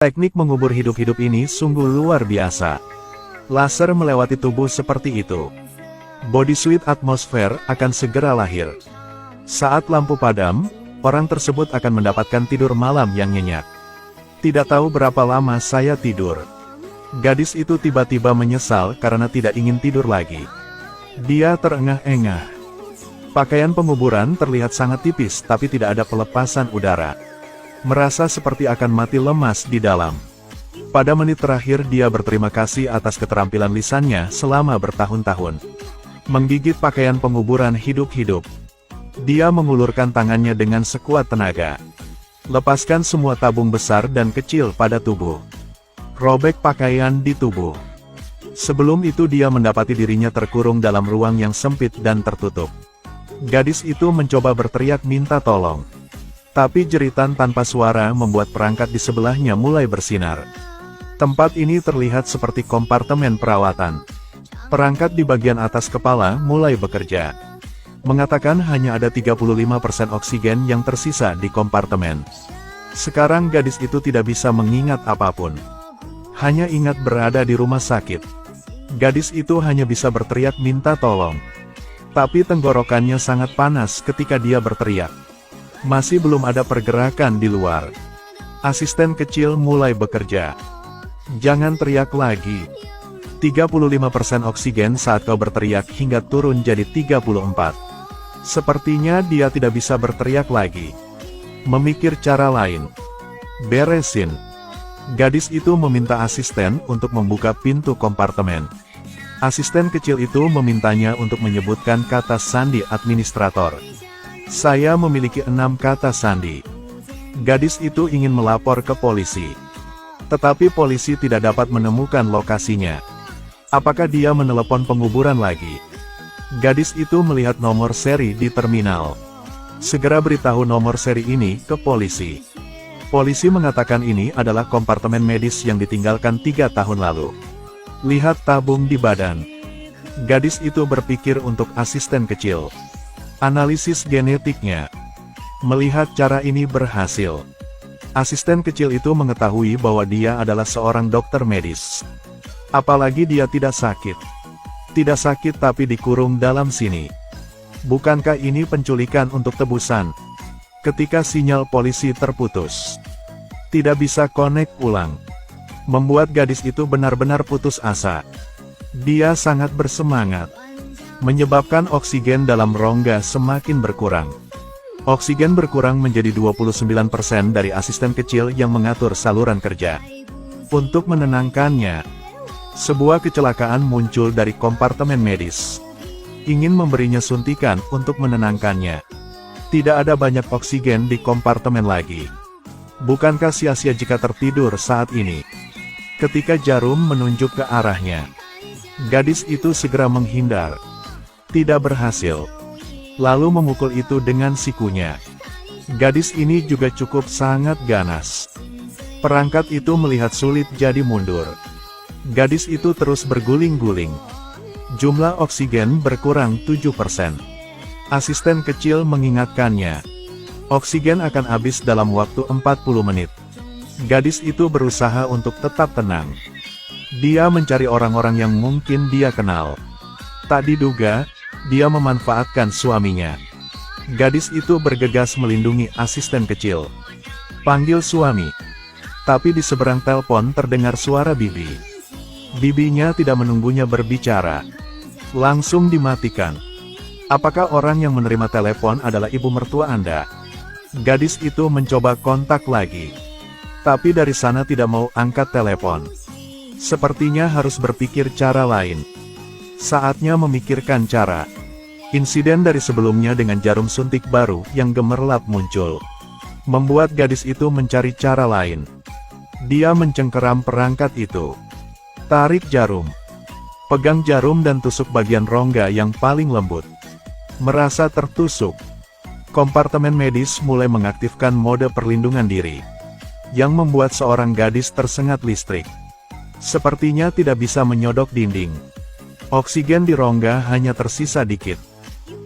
Teknik mengubur hidup-hidup ini sungguh luar biasa. Laser melewati tubuh seperti itu. Bodysuit atmosfer akan segera lahir. Saat lampu padam, orang tersebut akan mendapatkan tidur malam yang nyenyak. Tidak tahu berapa lama saya tidur. Gadis itu tiba-tiba menyesal karena tidak ingin tidur lagi. Dia terengah-engah. Pakaian penguburan terlihat sangat tipis tapi tidak ada pelepasan udara. Merasa seperti akan mati lemas di dalam. Pada menit terakhir dia berterima kasih atas keterampilan lisannya selama bertahun-tahun. Menggigit pakaian penguburan hidup-hidup. Dia mengulurkan tangannya dengan sekuat tenaga. Lepaskan semua tabung besar dan kecil pada tubuh. Robek pakaian di tubuh. Sebelum itu dia mendapati dirinya terkurung dalam ruang yang sempit dan tertutup. Gadis itu mencoba berteriak minta tolong. Tapi jeritan tanpa suara membuat perangkat di sebelahnya mulai bersinar. Tempat ini terlihat seperti kompartemen perawatan. Perangkat di bagian atas kepala mulai bekerja. Mengatakan hanya ada 35% oksigen yang tersisa di kompartemen. Sekarang gadis itu tidak bisa mengingat apapun. Hanya ingat berada di rumah sakit. Gadis itu hanya bisa berteriak minta tolong. Tapi tenggorokannya sangat panas ketika dia berteriak. Masih belum ada pergerakan di luar. Asisten kecil mulai bekerja. Jangan teriak lagi. 35% oksigen saat kau berteriak hingga turun jadi 34. Sepertinya dia tidak bisa berteriak lagi. Memikir cara lain. Beresin. Gadis itu meminta asisten untuk membuka pintu kompartemen. Asisten kecil itu memintanya untuk menyebutkan kata sandi administrator. Saya memiliki 6 kata sandi. Gadis itu ingin melapor ke polisi. Tetapi polisi tidak dapat menemukan lokasinya. Apakah dia menelepon penguburan lagi? Gadis itu melihat nomor seri di terminal. Segera beritahu nomor seri ini ke polisi. Polisi mengatakan ini adalah kompartemen medis yang ditinggalkan 3 tahun lalu. Lihat tabung di badan. Gadis itu berpikir untuk asisten kecil. Analisis genetiknya. Melihat cara ini berhasil. Asisten kecil itu mengetahui bahwa dia adalah seorang dokter medis. Apalagi dia tidak sakit. Tidak sakit tapi dikurung dalam sini. Bukankah ini penculikan untuk tebusan? Ketika sinyal polisi terputus. Tidak bisa connect ulang. Membuat gadis itu benar-benar putus asa. Dia sangat bersemangat. Menyebabkan oksigen dalam rongga semakin berkurang. Oksigen berkurang menjadi 29% dari asisten kecil yang mengatur saluran kerja. Untuk menenangkannya, sebuah kecelakaan muncul dari kompartemen medis. Ingin memberinya suntikan untuk menenangkannya. Tidak ada banyak oksigen di kompartemen lagi. Bukankah sia-sia jika tertidur saat ini? Ketika jarum menunjuk ke arahnya, gadis itu segera menghindar. Tidak berhasil. Lalu memukul itu dengan sikunya. Gadis ini juga cukup sangat ganas. Perangkat itu melihat sulit jadi mundur. Gadis itu terus berguling-guling. Jumlah oksigen berkurang 7%. Asisten kecil mengingatkannya. Oksigen akan habis dalam waktu 40 menit. Gadis itu berusaha untuk tetap tenang. Dia mencari orang-orang yang mungkin dia kenal. Tak diduga, dia memanfaatkan suaminya. Gadis itu bergegas melindungi asisten kecil. Panggil suami. Tapi di seberang telepon terdengar suara bibi. Bibinya tidak menunggunya berbicara. Langsung dimatikan. Apakah orang yang menerima telepon adalah ibu mertua Anda? Gadis itu mencoba kontak lagi. Tapi dari sana tidak mau angkat telepon. Sepertinya harus berpikir cara lain. Saatnya memikirkan cara. Insiden dari sebelumnya dengan jarum suntik baru yang gemerlap muncul. Membuat gadis itu mencari cara lain. Dia mencengkeram perangkat itu. Tarik jarum. Pegang jarum dan tusuk bagian rongga yang paling lembut. Merasa tertusuk. Kompartemen medis mulai mengaktifkan mode perlindungan diri. Yang membuat seorang gadis tersengat listrik. Sepertinya tidak bisa menyodok dinding. Oksigen di rongga hanya tersisa dikit.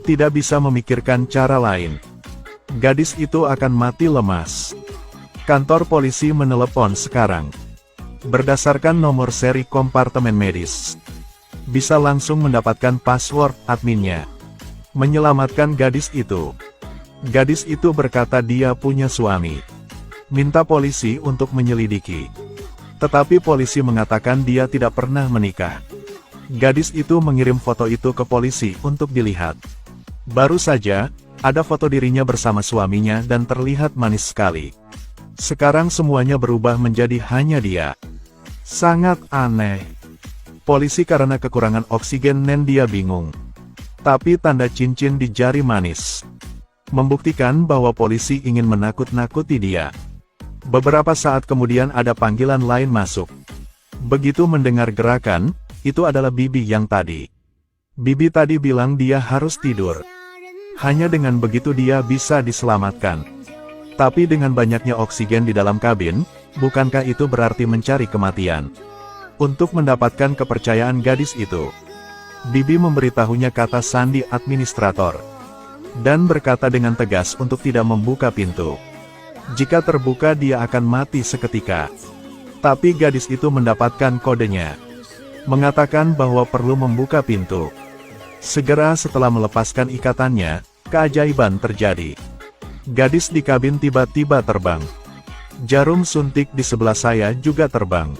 Tidak bisa memikirkan cara lain. Gadis itu akan mati lemas. Kantor polisi menelepon sekarang. Berdasarkan nomor seri kompartemen medis, bisa langsung mendapatkan password adminnya. Menyelamatkan gadis itu. Gadis itu berkata dia punya suami. Minta polisi untuk menyelidiki. Tetapi polisi mengatakan dia tidak pernah menikah. Gadis itu mengirim foto itu ke polisi untuk dilihat. Baru saja, ada foto dirinya bersama suaminya dan terlihat manis sekali. Sekarang semuanya berubah menjadi hanya dia. Sangat aneh. Polisi karena kekurangan oksigen dan dia bingung. Tapi tanda cincin di jari manis membuktikan bahwa polisi ingin menakut-nakuti dia. Beberapa saat kemudian ada panggilan lain masuk. Begitu mendengar gerakan, itu adalah Bibi yang tadi. Bibi tadi bilang dia harus tidur. Hanya dengan begitu dia bisa diselamatkan. Tapi dengan banyaknya oksigen di dalam kabin, bukankah itu berarti mencari kematian? Untuk mendapatkan kepercayaan gadis itu, Bibi memberitahunya kata sandi administrator. Dan berkata dengan tegas untuk tidak membuka pintu. Jika terbuka dia akan mati seketika. Tapi gadis itu mendapatkan kodenya. Mengatakan bahwa perlu membuka pintu. Segera setelah melepaskan ikatannya, keajaiban terjadi. Gadis di kabin tiba-tiba terbang. Jarum suntik di sebelah saya juga terbang.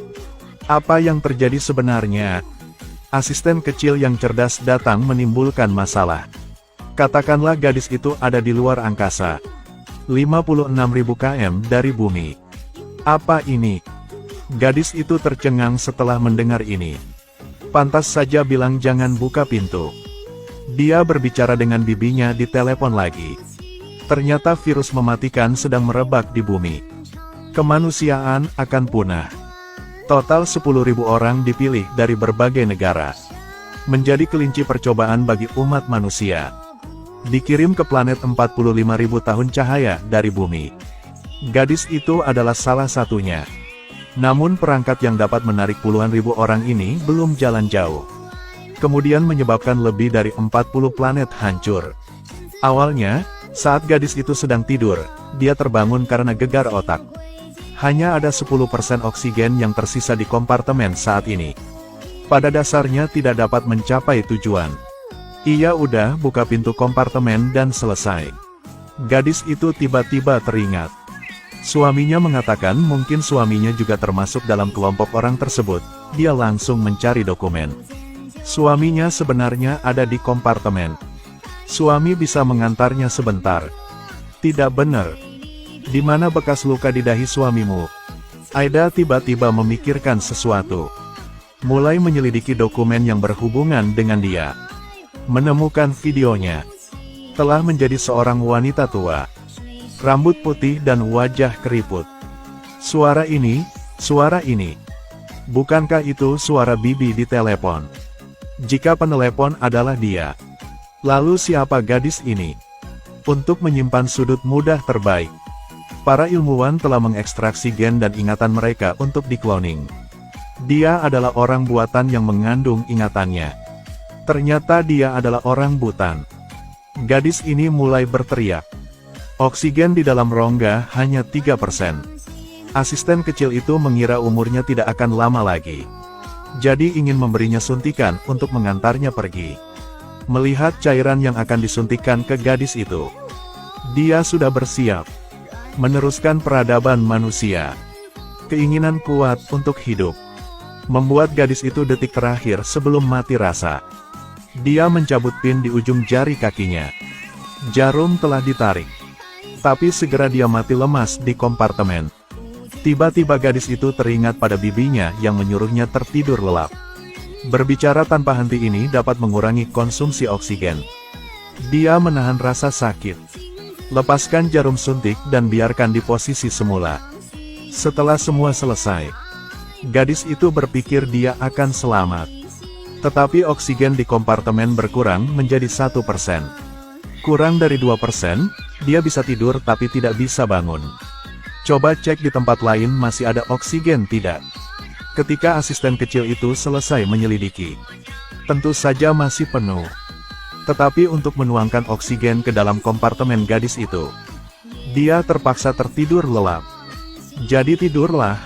Apa yang terjadi sebenarnya? Asisten kecil yang cerdas datang menimbulkan masalah. Katakanlah gadis itu ada di luar angkasa. 56.000 km dari bumi. Apa ini? Gadis itu tercengang setelah mendengar ini. Pantas saja bilang jangan buka pintu. Dia berbicara dengan bibinya di telepon lagi. Ternyata virus mematikan sedang merebak di bumi. Kemanusiaan akan punah. Total 10.000 orang dipilih dari berbagai negara. Menjadi kelinci percobaan bagi umat manusia. Dikirim ke planet 45.000 tahun cahaya dari bumi. Gadis itu adalah salah satunya. Namun perangkat yang dapat menarik puluhan ribu orang ini belum jalan jauh. Kemudian menyebabkan lebih dari 40 planet hancur. Awalnya, saat gadis itu sedang tidur, dia terbangun karena gegar otak. Hanya ada 10% oksigen yang tersisa di kompartemen saat ini. Pada dasarnya tidak dapat mencapai tujuan. Ia udah buka pintu kompartemen dan selesai. Gadis itu tiba-tiba teringat. Suaminya mengatakan mungkin suaminya juga termasuk dalam kelompok orang tersebut. Dia langsung mencari dokumen. Suaminya sebenarnya ada di kompartemen. Suami bisa mengantarnya sebentar. Tidak benar. Di mana bekas luka di dahi suamimu? Aida tiba-tiba memikirkan sesuatu. Mulai menyelidiki dokumen yang berhubungan dengan dia. Menemukan videonya. Telah menjadi seorang wanita tua. Rambut putih dan wajah keriput. Suara ini. Bukankah itu suara Bibi di telepon? Jika penelepon adalah dia. Lalu siapa gadis ini? Untuk menyimpan sudut mudah terbaik, para ilmuwan telah mengekstraksi gen dan ingatan mereka untuk dikloning. Dia adalah orang buatan yang mengandung ingatannya. Ternyata dia adalah orang butan. Gadis ini mulai berteriak. Oksigen di dalam rongga hanya 3%. Asisten kecil itu mengira umurnya tidak akan lama lagi. Jadi ingin memberinya suntikan untuk mengantarnya pergi. Melihat cairan yang akan disuntikkan ke gadis itu, dia sudah bersiap meneruskan peradaban manusia. Keinginan kuat untuk hidup membuat gadis itu detik terakhir sebelum mati rasa. Dia mencabut pin di ujung jari kakinya. Jarum telah ditarik. Tapi segera dia mati lemas di kompartemen. Tiba-tiba gadis itu teringat pada bibinya yang menyuruhnya tertidur lelap. Berbicara tanpa henti ini dapat mengurangi konsumsi oksigen. Dia menahan rasa sakit. Lepaskan jarum suntik dan biarkan di posisi semula. Setelah semua selesai, gadis itu berpikir dia akan selamat. Tetapi oksigen di kompartemen berkurang menjadi 1%. Kurang dari 2%, dia bisa tidur tapi tidak bisa bangun. Coba cek di tempat lain masih ada oksigen tidak? Ketika asisten kecil itu selesai menyelidiki, tentu saja masih penuh. Tetapi untuk menuangkan oksigen ke dalam kompartemen gadis itu, dia terpaksa tertidur lelap. Jadi tidurlah.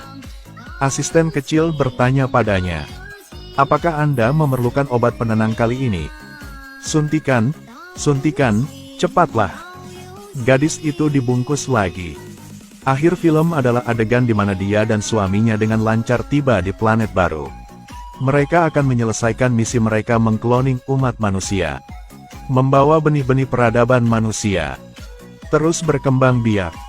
Asisten kecil bertanya padanya. Apakah Anda memerlukan obat penenang kali ini? Suntikan, suntikan, cepatlah. Gadis itu dibungkus lagi. Akhir film adalah adegan di mana dia dan suaminya dengan lancar tiba di planet baru. Mereka akan menyelesaikan misi mereka mengkloning umat manusia. Membawa benih-benih peradaban manusia. Terus berkembang biak.